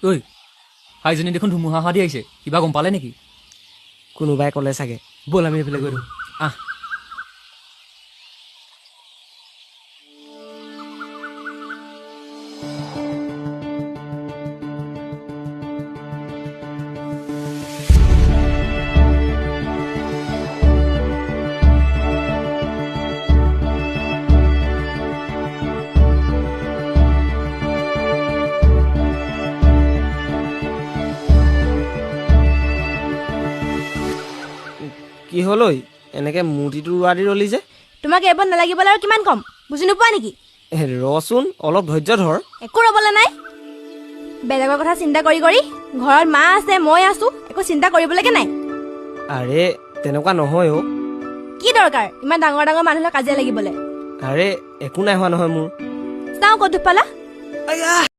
ঐ হাইজনী দেখোন ধুমুহা অহা দি আহিছে কিবা গম পালে নেকি কোনোবাই ক'লে চাগে ব'ল আমি এইফালে গৈ দিওঁ আহ কি হ'ল ঐ এনেকৈ মূৰ্তিটো ৰোৱা দি ৰলি যে তোমাক এইবোৰ নালাগিবলৈ আৰু কিমান কম বুজি নোপোৱা নেকি ৰচোন অলপ ধৈৰ্য ধৰ একো ৰ'বলৈ নাই বেলেগৰ কথা চিন্তা কৰি কৰি ঘৰত মা আছে মই আছো একো চিন্তা কৰিবলৈকে নাই আৰে তেনেকুৱা নহয় অ' কি দৰকাৰ ইমান ডাঙৰ ডাঙৰ মানুহৰ কাজিয়া লাগিবলৈ আৰে একো নাই হোৱা নহয় মোৰ চাওঁ ক'ত দুখ পালা আয়া